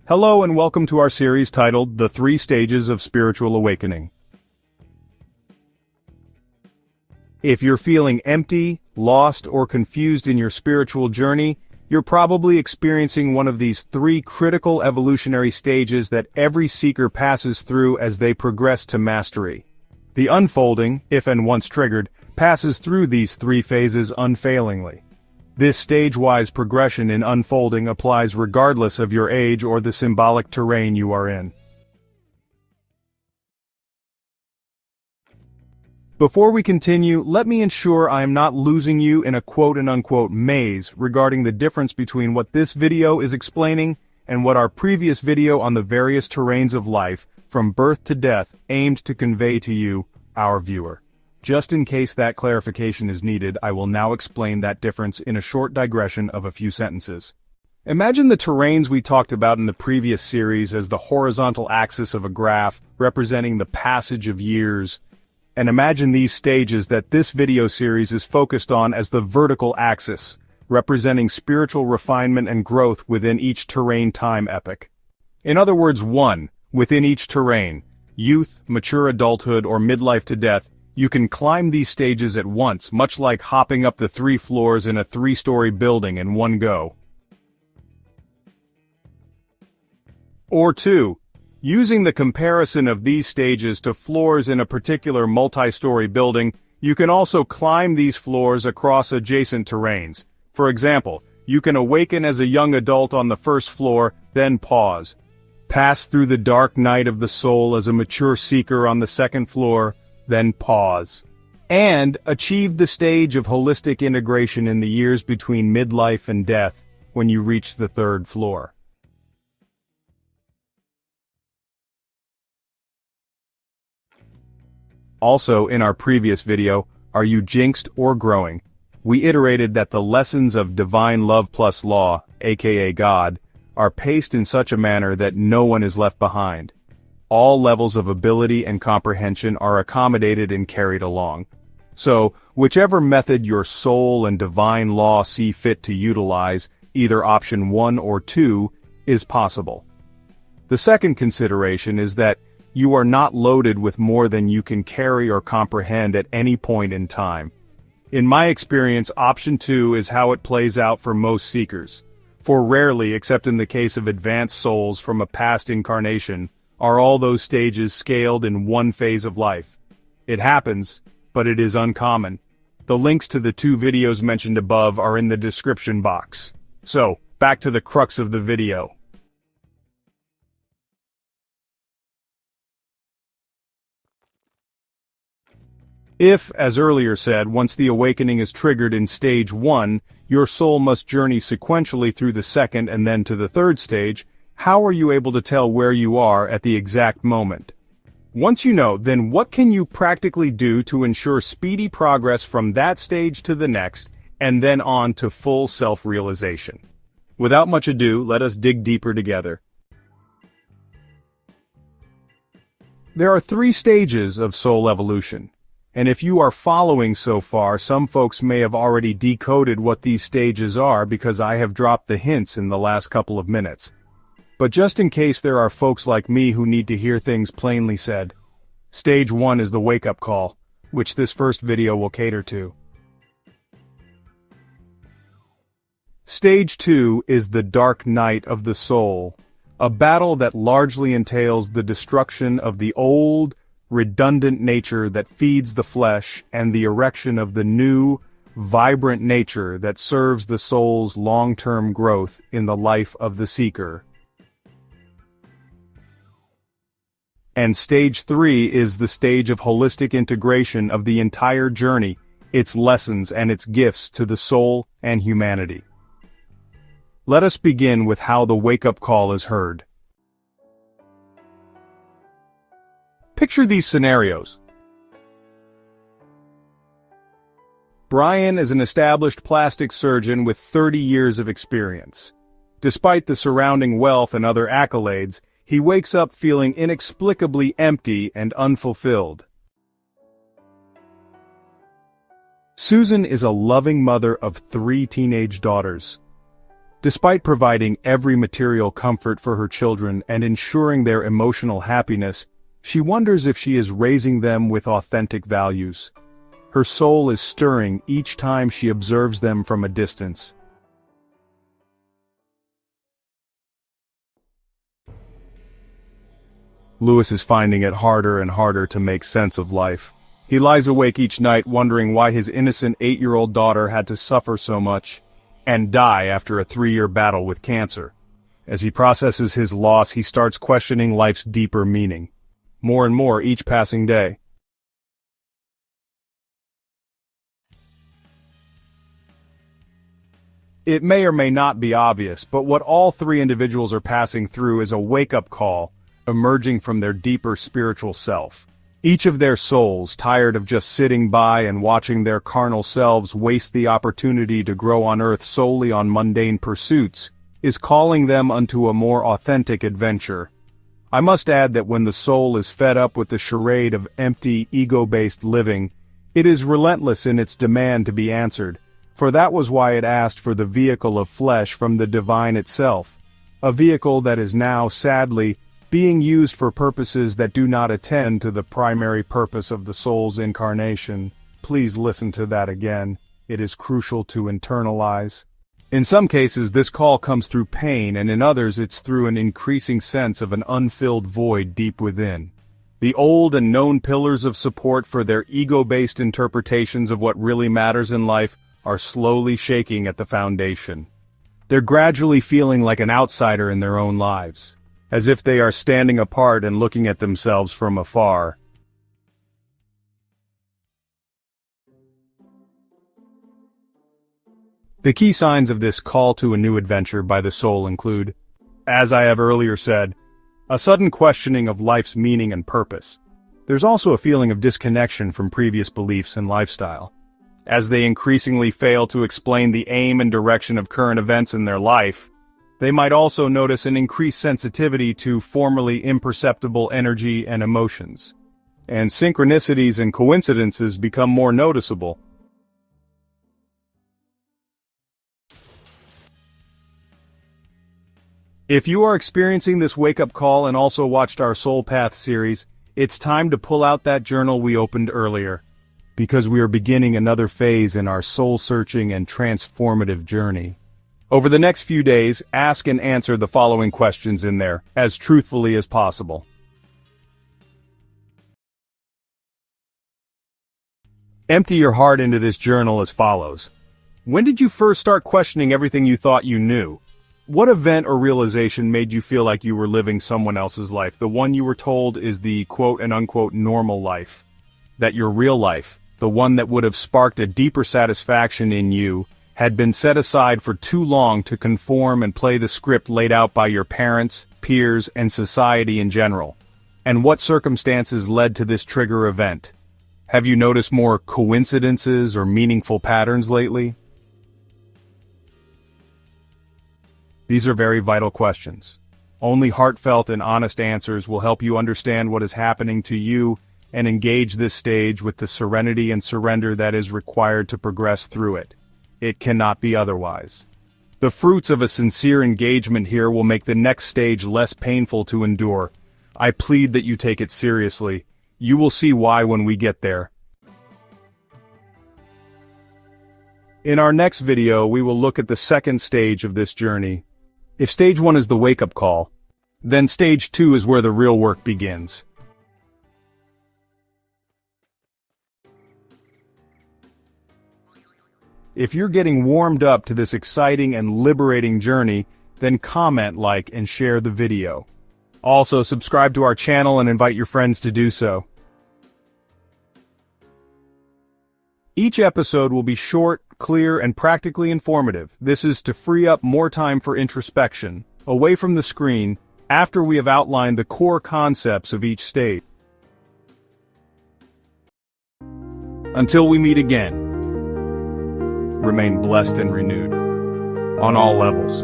Hello and welcome to our series titled The Three Stages of Spiritual Awakening. If you're feeling empty, lost, or confused in your spiritual journey, you're probably experiencing one of these three critical evolutionary stages that every seeker passes through as they progress to mastery. The unfolding, if and once triggered, passes through these three phases unfailingly. This stage-wise progression in unfolding applies regardless of your age or the symbolic terrain you are in. Before we continue, let me ensure I am not losing you in a quote-and-unquote maze regarding the difference between what this video is explaining and what our previous video on the various terrains of life, from birth to death, aimed to convey to you, our viewer. Just in case that clarification is needed, I will now explain that difference in a short digression of a few sentences. Imagine the terrains we talked about in the previous series as the horizontal axis of a graph representing the passage of years, and imagine these stages that this video series is focused on as the vertical axis, representing spiritual refinement and growth within each terrain time epoch. In other words, within each terrain, youth, mature adulthood, or midlife to death, you can climb these stages at once, much like hopping up the 3 floors in a 3-story building in one go. Or 2. Using the comparison of these stages to floors in a particular multi-story building, you can also climb these floors across adjacent terrains. For example, you can awaken as a young adult on the 1st floor, then pause. Pass through the dark night of the soul as a mature seeker on the 2nd floor, then pause. And achieve the stage of holistic integration in the years between midlife and death when you reach the 3rd floor. Also, in our previous video, Are You Jinxed or Growing?, we iterated that the lessons of divine love plus law, aka God, are paced in such a manner that no one is left behind. All levels of ability and comprehension are accommodated and carried along. So, whichever method your soul and divine law see fit to utilize, either option 1 or 2, is possible. The second consideration is that you are not loaded with more than you can carry or comprehend at any point in time. In my experience, option 2 is how it plays out for most seekers. For rarely, except in the case of advanced souls from a past incarnation, are all those stages scaled in one phase of life. It happens, but it is uncommon. The links to the 2 videos mentioned above are in the description box. So, back to the crux of the video. If, as earlier said, once the awakening is triggered in stage 1, your soul must journey sequentially through the 2nd and then to the 3rd stage, how are you able to tell where you are at the exact moment? Once you know, then what can you practically do to ensure speedy progress from that stage to the next, and then on to full self-realization? Without much ado, let us dig deeper together. There are 3 stages of soul evolution, and if you are following so far, some folks may have already decoded what these stages are because I have dropped the hints in the last couple of minutes. But just in case there are folks like me who need to hear things plainly said, Stage 1 is the wake-up call, which this first video will cater to. Stage 2 is the dark night of the soul, a battle that largely entails the destruction of the old, redundant nature that feeds the flesh and the erection of the new, vibrant nature that serves the soul's long-term growth in the life of the seeker. And stage 3 is the stage of holistic integration of the entire journey, its lessons and its gifts to the soul and humanity. Let us begin with how the wake-up call is heard. Picture these scenarios. Brian is an established plastic surgeon with 30 years of experience. Despite the surrounding wealth and other accolades, he wakes up feeling inexplicably empty and unfulfilled. Susan is a loving mother of 3 teenage daughters. Despite providing every material comfort for her children and ensuring their emotional happiness, she wonders if she is raising them with authentic values. Her soul is stirring each time she observes them from a distance. Louis is finding it harder and harder to make sense of life. He lies awake each night wondering why his innocent 8-year-old daughter had to suffer so much and die after a 3-year battle with cancer. As he processes his loss, he starts questioning life's deeper meaning. More and more each passing day. It may or may not be obvious, but what all three individuals are passing through is a wake-up call, emerging from their deeper spiritual self. Each of their souls, tired of just sitting by and watching their carnal selves waste the opportunity to grow on earth solely on mundane pursuits, is calling them unto a more authentic adventure. I must add that when the soul is fed up with the charade of empty, ego-based living, it is relentless in its demand to be answered, for that was why it asked for the vehicle of flesh from the divine itself, a vehicle that is now, sadly, being used for purposes that do not attend to the primary purpose of the soul's incarnation. Please listen to that again. It is crucial to internalize. In some cases, this call comes through pain, and in others it's through an increasing sense of an unfilled void deep within. The old and known pillars of support for their ego-based interpretations of what really matters in life are slowly shaking at the foundation. They're gradually feeling like an outsider in their own lives, as if they are standing apart and looking at themselves from afar. The key signs of this call to a new adventure by the soul include, as I have earlier said, a sudden questioning of life's meaning and purpose. There's also a feeling of disconnection from previous beliefs and lifestyle. As they increasingly fail to explain the aim and direction of current events in their life, they might also notice an increased sensitivity to formerly imperceptible energy and emotions. And synchronicities and coincidences become more noticeable. If you are experiencing this wake-up call and also watched our Soul Path series, it's time to pull out that journal we opened earlier, because we are beginning another phase in our soul-searching and transformative journey. Over the next few days, ask and answer the following questions in there, as truthfully as possible. Empty your heart into this journal as follows. When did you first start questioning everything you thought you knew? What event or realization made you feel like you were living someone else's life, the one you were told is the quote and unquote normal life? That your real life, the one that would have sparked a deeper satisfaction in you, had been set aside for too long to conform and play the script laid out by your parents, peers, and society in general? And what circumstances led to this trigger event? Have you noticed more coincidences or meaningful patterns lately? These are very vital questions. Only heartfelt and honest answers will help you understand what is happening to you and engage this stage with the serenity and surrender that is required to progress through it. It cannot be otherwise. The fruits of a sincere engagement here will make the next stage less painful to endure. I plead that you take it seriously. You will see why when we get there. In our next video, we will look at the second stage of this journey. If stage 1 is the wake-up call, then stage 2 is where the real work begins. If you're getting warmed up to this exciting and liberating journey, then comment, like, and share the video. Also, subscribe to our channel and invite your friends to do so. Each episode will be short, clear, and practically informative. This is to free up more time for introspection, away from the screen, after we have outlined the core concepts of each stage. Until we meet again, remain blessed and renewed, on all levels.